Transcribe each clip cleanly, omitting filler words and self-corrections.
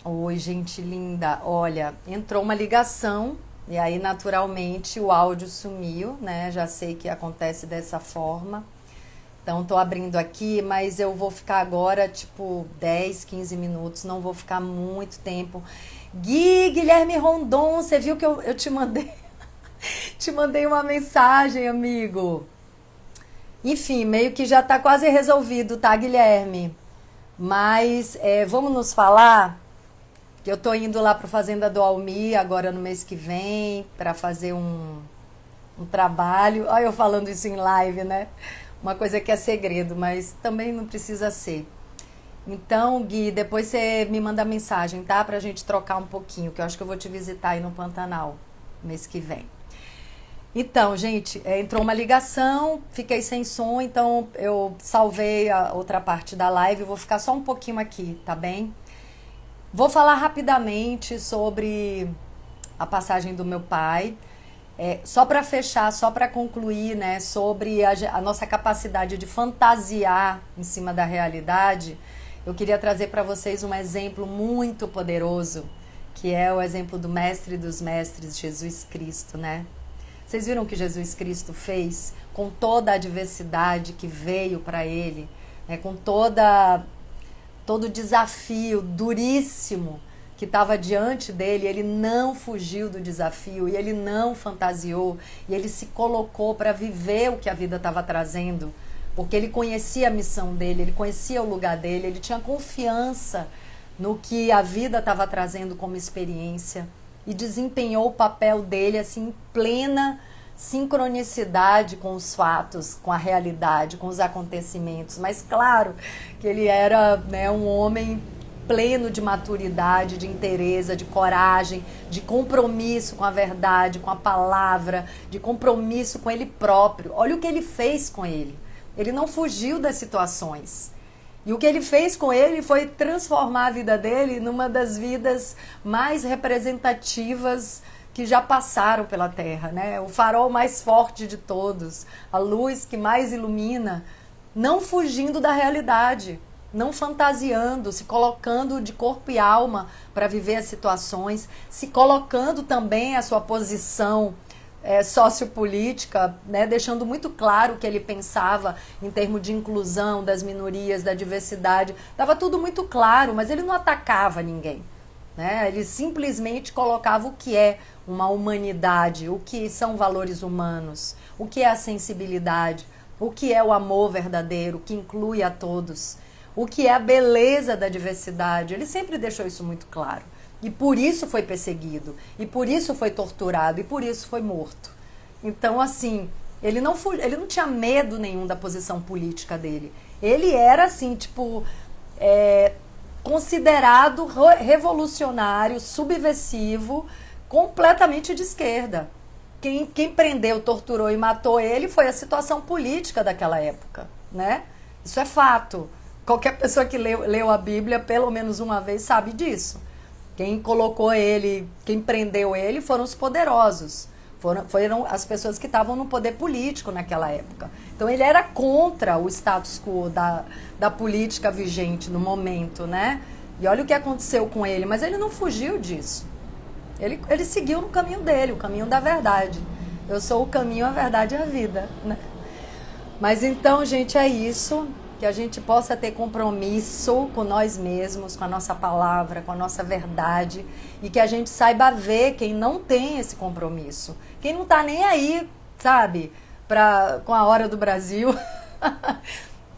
Oi, gente linda. Olha, entrou uma ligação e aí naturalmente o áudio sumiu, né? Já sei que acontece dessa forma. Então tô abrindo aqui, mas eu vou ficar agora tipo 10, 15 minutos, não vou ficar muito tempo. Guilherme Rondon, você viu que eu te mandei, te mandei uma mensagem, amigo. Enfim, meio que já tá quase resolvido, tá, Guilherme? Mas vamos nos falar. Que eu tô indo lá para Fazenda do Almi agora no mês que vem para fazer um trabalho. Olha eu falando isso em live, né? Uma coisa que é segredo, mas também não precisa ser. Então, Gui, depois você me manda mensagem, tá? Pra gente trocar um pouquinho, que eu acho que eu vou te visitar aí no Pantanal mês que vem. Então, gente, entrou uma ligação, fiquei sem som, então eu salvei a outra parte da live, vou ficar só um pouquinho aqui, tá bem? Vou falar rapidamente sobre a passagem do meu pai. Só para fechar, só para concluir, né, sobre a nossa capacidade de fantasiar em cima da realidade, eu queria trazer para vocês um exemplo muito poderoso, que é o exemplo do Mestre dos Mestres, Jesus Cristo, né? Vocês viram o que Jesus Cristo fez com toda a adversidade que veio para ele, né, com todo o desafio duríssimo que estava diante dele, ele não fugiu do desafio e ele não fantasiou e ele se colocou para viver o que a vida estava trazendo, porque ele conhecia a missão dele, ele conhecia o lugar dele, ele tinha confiança no que a vida estava trazendo como experiência e desempenhou o papel dele assim em plena sincronicidade com os fatos, com a realidade, com os acontecimentos. Mas claro que ele era, né, um homem pleno de maturidade, de inteireza, de coragem, de compromisso com a verdade, com a palavra, de compromisso com ele próprio. Olha o que ele fez com ele. Ele não fugiu das situações. E o que ele fez com ele foi transformar a vida dele numa das vidas mais representativas que já passaram pela Terra, né? O farol mais forte de todos, a luz que mais ilumina, não fugindo da realidade, não fantasiando, se colocando de corpo e alma para viver as situações, se colocando também a sua posição sociopolítica, né, deixando muito claro o que ele pensava em termos de inclusão das minorias, da diversidade. Estava tudo muito claro, mas ele não atacava ninguém. Né? Ele simplesmente colocava o que é uma humanidade, o que são valores humanos, o que é a sensibilidade, o que é o amor verdadeiro, que inclui a todos, o que é a beleza da diversidade. Ele sempre deixou isso muito claro. E por isso foi perseguido, e por isso foi torturado, e por isso foi morto. Então, assim, ele não tinha medo nenhum da posição política dele. Ele era, assim, tipo, considerado revolucionário, subversivo, completamente de esquerda. Quem prendeu, torturou e matou ele foi a situação política daquela época, né? Isso é fato. Qualquer pessoa que leu a Bíblia pelo menos uma vez sabe disso. Quem colocou ele, quem prendeu ele foram os poderosos. Foram as pessoas que estavam no poder político naquela época. Então ele era contra o status quo da política vigente no momento, né? E olha o que aconteceu com ele. Mas ele não fugiu disso. Ele seguiu no caminho dele, o caminho da verdade. Eu sou o caminho, a verdade e a vida, né? Mas então, gente, é isso. Que a gente possa ter compromisso com nós mesmos, com a nossa palavra, com a nossa verdade. E que a gente saiba ver quem não tem esse compromisso. Quem não tá nem aí, sabe, com a hora do Brasil.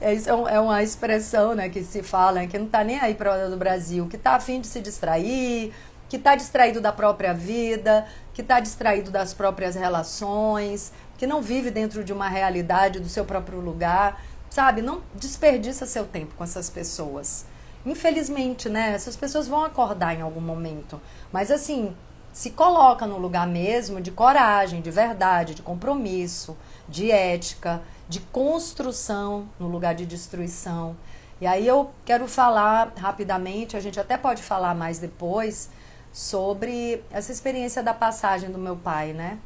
Isso é uma expressão, né, que se fala, que não tá nem aí para a hora do Brasil. Que tá a fim de se distrair, que tá distraído da própria vida, que tá distraído das próprias relações, que não vive dentro de uma realidade do seu próprio lugar. Sabe, não desperdiça seu tempo com essas pessoas. Infelizmente, né, essas pessoas vão acordar em algum momento. Mas assim, se coloca no lugar mesmo de coragem, de verdade, de compromisso, de ética, de construção no lugar de destruição. E aí eu quero falar rapidamente, a gente até pode falar mais depois, sobre essa experiência da passagem do meu pai, né?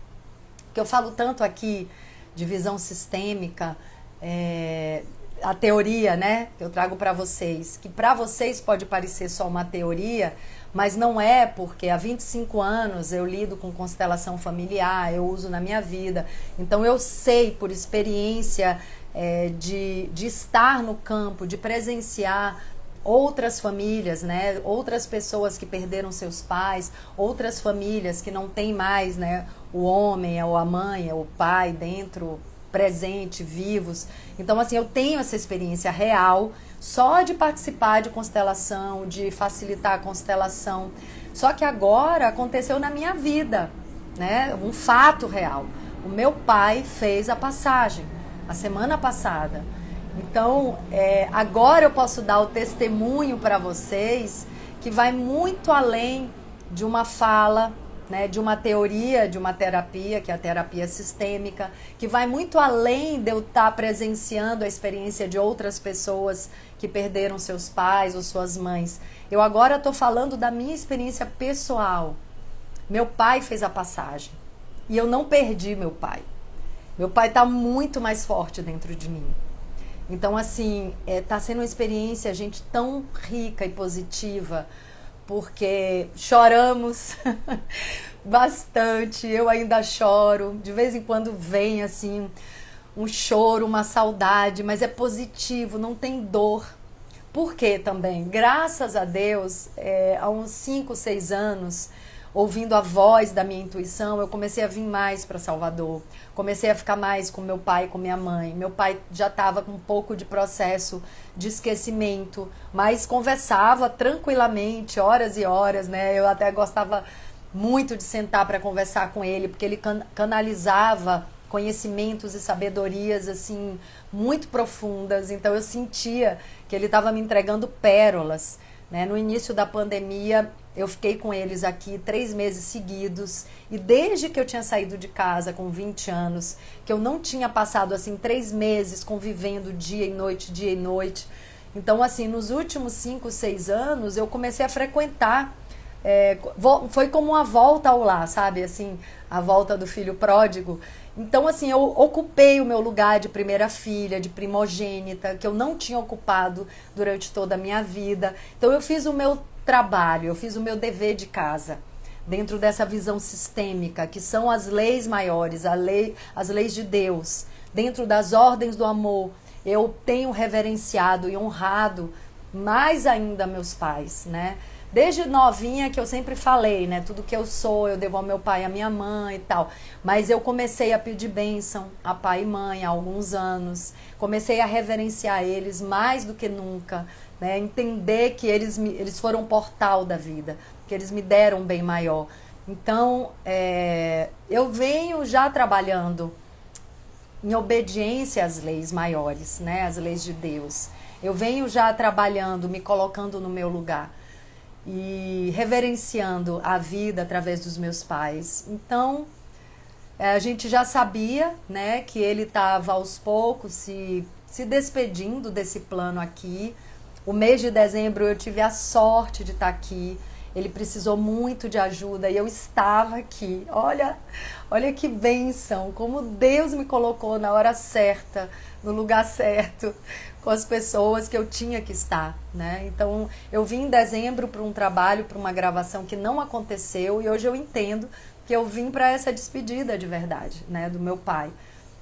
Que eu falo tanto aqui de visão sistêmica, a teoria, né, que eu trago para vocês, que para vocês pode parecer só uma teoria, mas não é, porque há 25 anos eu lido com constelação familiar, eu uso na minha vida. Então eu sei por experiência de estar no campo, de presenciar outras famílias, né, outras pessoas que perderam seus pais, outras famílias que não têm mais, né, o homem, ou a mãe, ou o pai dentro, presente, vivos. Então, assim, eu tenho essa experiência real só de participar de constelação, de facilitar a constelação. Só que agora aconteceu na minha vida, né? Um fato real. O meu pai fez a passagem a semana passada. Então, agora eu posso dar o testemunho para vocês que vai muito além de uma fala, né, de uma teoria, de uma terapia, que é a terapia sistêmica, que vai muito além de eu estar presenciando a experiência de outras pessoas que perderam seus pais ou suas mães. Eu agora estou falando da minha experiência pessoal. Meu pai fez a passagem e eu não perdi meu pai. Meu pai está muito mais forte dentro de mim. Então, assim, está sendo uma experiência, gente, tão rica e positiva, porque choramos bastante, eu ainda choro, de vez em quando vem assim um choro, uma saudade, mas é positivo, não tem dor. Por quê também? Graças a Deus, há uns 5, 6 anos, ouvindo a voz da minha intuição, eu comecei a vir mais para Salvador. Comecei a ficar mais com meu pai e com minha mãe. Meu pai já estava com um pouco de processo de esquecimento, mas conversava tranquilamente, horas e horas, né? Eu até gostava muito de sentar para conversar com ele, porque ele canalizava conhecimentos e sabedorias assim muito profundas. Então eu sentia que ele estava me entregando pérolas, né? No início da pandemia, eu fiquei com eles aqui 3 meses seguidos, e desde que eu tinha saído de casa com 20 anos, que eu não tinha passado assim 3 meses convivendo dia e noite. Então, assim, nos últimos 5, 6 anos, eu comecei a frequentar, foi como uma volta ao lar, sabe? Assim, a volta do filho pródigo. Então, assim, eu ocupei o meu lugar de primeira filha, de primogênita, que eu não tinha ocupado durante toda a minha vida. Então, eu fiz o meu trabalho, eu fiz o meu dever de casa, dentro dessa visão sistêmica, que são as leis maiores, as leis de Deus, dentro das ordens do amor. Eu tenho reverenciado e honrado mais ainda meus pais, né? Desde novinha que eu sempre falei, né? Tudo que eu sou, eu devo ao meu pai e à minha mãe e tal. Mas eu comecei a pedir bênção a pai e mãe há alguns anos. Comecei a reverenciar eles mais do que nunca, né? Entender que eles foram um portal da vida, que eles me deram um bem maior. Então, eu venho já trabalhando em obediência às leis maiores, né? Às leis de Deus. Eu venho já trabalhando, me colocando no meu lugar e reverenciando a vida através dos meus pais. Então, a gente já sabia, né, que ele estava aos poucos se despedindo desse plano aqui. O mês de dezembro eu tive a sorte de estar aqui. Ele precisou muito de ajuda e eu estava aqui. Olha que bênção, como Deus me colocou na hora certa, no lugar certo, com as pessoas que eu tinha que estar, né? Então, eu vim em dezembro para um trabalho, para uma gravação que não aconteceu, e hoje eu entendo que eu vim para essa despedida de verdade, né, do meu pai.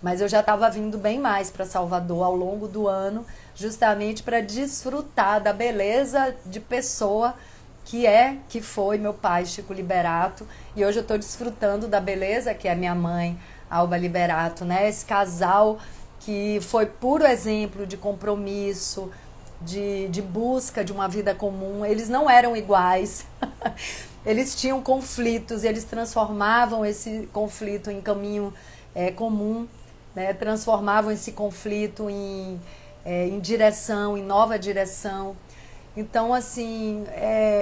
Mas eu já estava vindo bem mais para Salvador ao longo do ano, justamente para desfrutar da beleza de pessoa que foi meu pai, Chico Liberato, e hoje eu estou desfrutando da beleza que é minha mãe, Alba Liberato, né? Esse casal que foi puro exemplo de compromisso, de busca de uma vida comum. Eles não eram iguais, eles tinham conflitos e eles transformavam esse conflito em caminho comum, né? Transformavam esse conflito em direção, em nova direção. Então, assim,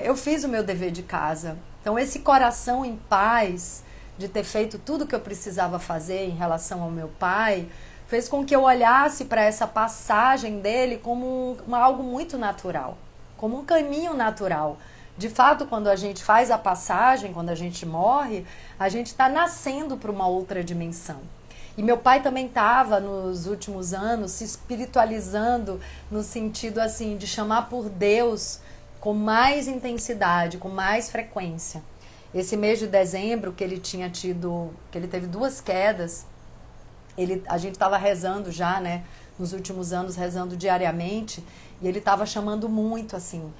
eu fiz o meu dever de casa. Então, esse coração em paz de ter feito tudo que eu precisava fazer em relação ao meu pai fez com que eu olhasse para essa passagem dele como algo muito natural, como um caminho natural. De fato, quando a gente faz a passagem, quando a gente morre, a gente está nascendo para uma outra dimensão. E meu pai também estava, nos últimos anos, se espiritualizando no sentido assim de chamar por Deus com mais intensidade, com mais frequência. Esse mês de dezembro que ele tinha tido, que ele teve 2 quedas, a gente estava rezando já, né? Nos últimos anos, rezando diariamente, e ele estava chamando muito, assim,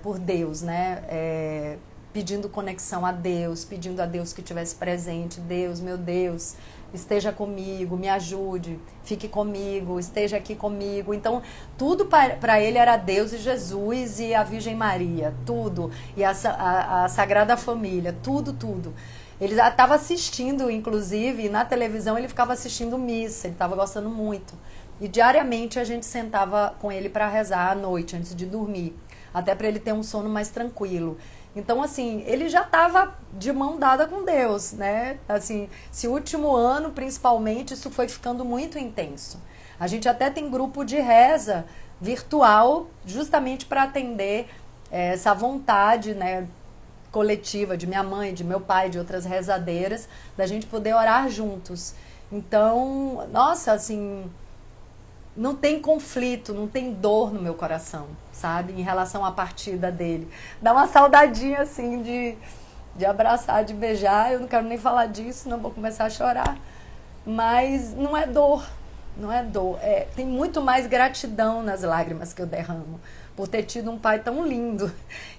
por Deus, né? Pedindo conexão a Deus, pedindo a Deus que estivesse presente. Deus, meu Deus, esteja comigo, me ajude, fique comigo, esteja aqui comigo. Então, tudo para ele era Deus e Jesus e a Virgem Maria, tudo. E a Sagrada Família, tudo, tudo. Ele estava assistindo, inclusive, na televisão ele ficava assistindo missa, ele estava gostando muito. E diariamente a gente sentava com ele para rezar à noite, antes de dormir, até para ele ter um sono mais tranquilo. Então, assim, ele já estava de mão dada com Deus, né? Assim, esse último ano, principalmente, isso foi ficando muito intenso. A gente até tem grupo de reza virtual, justamente para atender essa vontade, né, coletiva de minha mãe, de meu pai, de outras rezadeiras, da gente poder orar juntos. Então, nossa, assim, não tem conflito, não tem dor no meu coração, sabe? Em relação à partida dele. Dá uma saudadinha, assim, de abraçar, de beijar. Eu não quero nem falar disso, não vou começar a chorar. Mas não é dor, não é dor. Tem muito mais gratidão nas lágrimas que eu derramo. Por ter tido um pai tão lindo.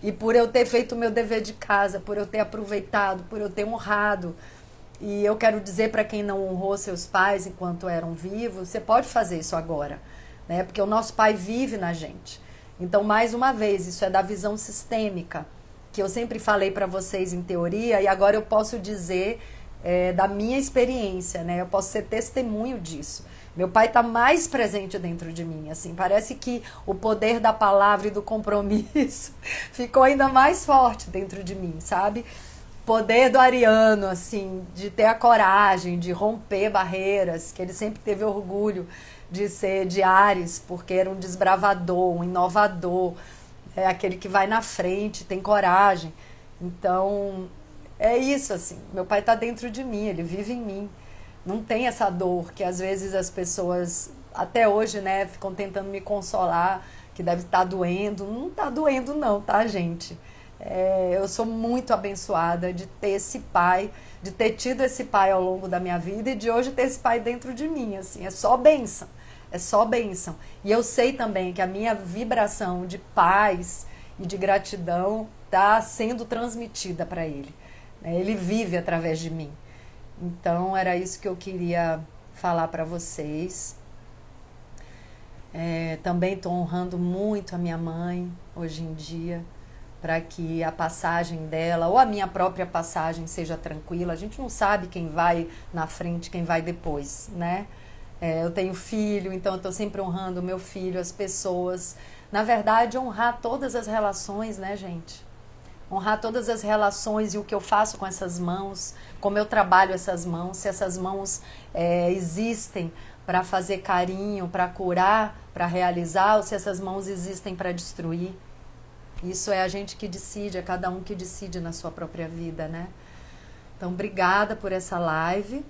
E por eu ter feito o meu dever de casa, por eu ter aproveitado, por eu ter honrado. E eu quero dizer para quem não honrou seus pais enquanto eram vivos, você pode fazer isso agora, né? Porque o nosso pai vive na gente. Então, mais uma vez, isso é da visão sistêmica, que eu sempre falei para vocês em teoria, e agora eu posso dizer da minha experiência, né? Eu posso ser testemunho disso. Meu pai está mais presente dentro de mim, assim, parece que o poder da palavra e do compromisso ficou ainda mais forte dentro de mim, sabe? Poder do Ariano, assim, de ter a coragem de romper barreiras, que ele sempre teve orgulho de ser de Áries, porque era um desbravador, um inovador, aquele que vai na frente, tem coragem. Então, é isso, assim, meu pai está dentro de mim, ele vive em mim. Não tem essa dor que às vezes as pessoas, até hoje, né, ficam tentando me consolar, que deve estar doendo. Não está doendo não, tá, gente? Eu sou muito abençoada de ter esse pai, de ter tido esse pai ao longo da minha vida e de hoje ter esse pai dentro de mim, assim, é só bênção, é só bênção. E eu sei também que a minha vibração de paz e de gratidão está sendo transmitida para ele, né? Ele vive através de mim. Então era isso que eu queria falar para vocês. Também estou honrando muito a minha mãe hoje em dia, para que a passagem dela ou a minha própria passagem seja tranquila. A gente não sabe quem vai na frente, quem vai depois, né? Eu tenho filho, então eu estou sempre honrando o meu filho, as pessoas. Na verdade, honrar todas as relações, né, gente? Honrar todas as relações e o que eu faço com essas mãos, como eu trabalho essas mãos, se essas mãos existem para fazer carinho, para curar, para realizar, ou se essas mãos existem para destruir. Isso é a gente que decide, é cada um que decide na sua própria vida, né? Então, obrigada por essa live.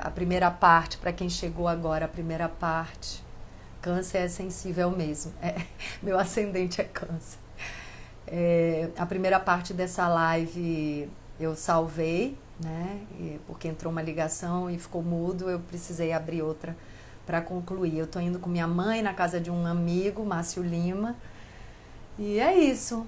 A primeira parte, para quem chegou agora, a primeira parte. Câncer é sensível mesmo. Meu ascendente é câncer. A primeira parte dessa live eu salvei, né? Porque entrou uma ligação e ficou mudo, eu precisei abrir outra para concluir. Eu estou indo com minha mãe na casa de um amigo, Márcio Lima. E é isso,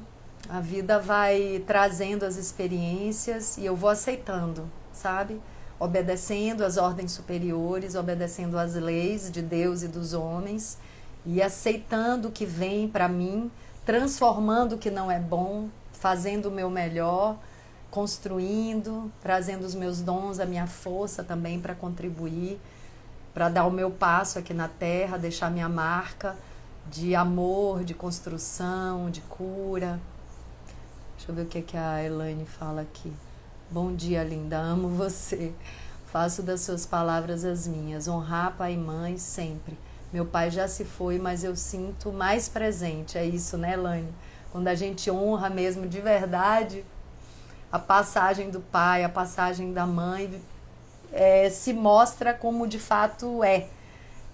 a vida vai trazendo as experiências e eu vou aceitando, sabe? Obedecendo às ordens superiores, obedecendo às leis de Deus e dos homens e aceitando o que vem para mim, transformando o que não é bom, fazendo o meu melhor, construindo, trazendo os meus dons, a minha força também para contribuir, para dar o meu passo aqui na Terra, deixar minha marca de amor, de construção, de cura. Deixa eu ver o que a Elaine fala aqui. Bom dia, linda, amo você. Faço das suas palavras as minhas. Honrar pai e mãe sempre. Meu pai já se foi, mas eu sinto mais presente. É isso, né, Elaine? Quando a gente honra mesmo de verdade a passagem do pai, a passagem da mãe, se mostra como de fato é.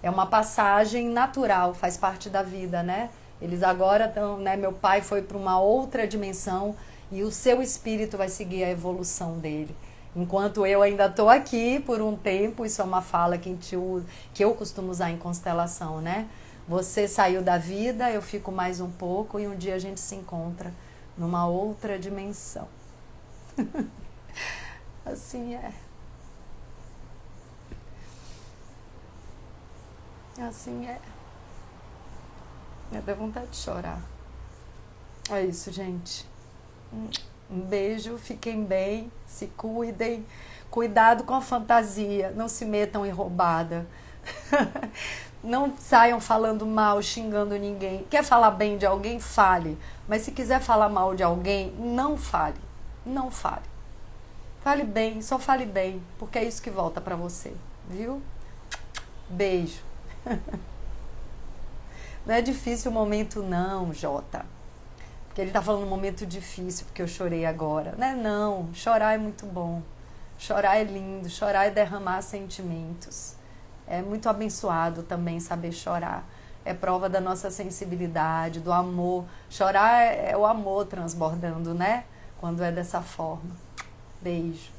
É uma passagem natural, faz parte da vida, né? Eles agora estão, né? Meu pai foi para uma outra dimensão e o seu espírito vai seguir a evolução dele. Enquanto eu ainda estou aqui por um tempo, isso é uma fala que eu costumo usar em constelação, né? Você saiu da vida, eu fico mais um pouco e um dia a gente se encontra numa outra dimensão. Assim é. Assim é. Eu dou vontade de chorar. É isso, gente. Um beijo, fiquem bem, se cuidem. Cuidado com a fantasia, não se metam em roubada. Não saiam falando mal, xingando ninguém. Quer falar bem de alguém? Fale. Mas se quiser falar mal de alguém, não fale. Não fale. Fale bem, só fale bem, porque é isso que volta pra você, viu? Beijo. Não é difícil o momento não, Jota. Porque ele tá falando um momento difícil, porque eu chorei agora. Né? Não, chorar é muito bom. Chorar é lindo, chorar é derramar sentimentos. É muito abençoado também saber chorar. É prova da nossa sensibilidade, do amor. Chorar é o amor transbordando, né? Quando é dessa forma. Beijo.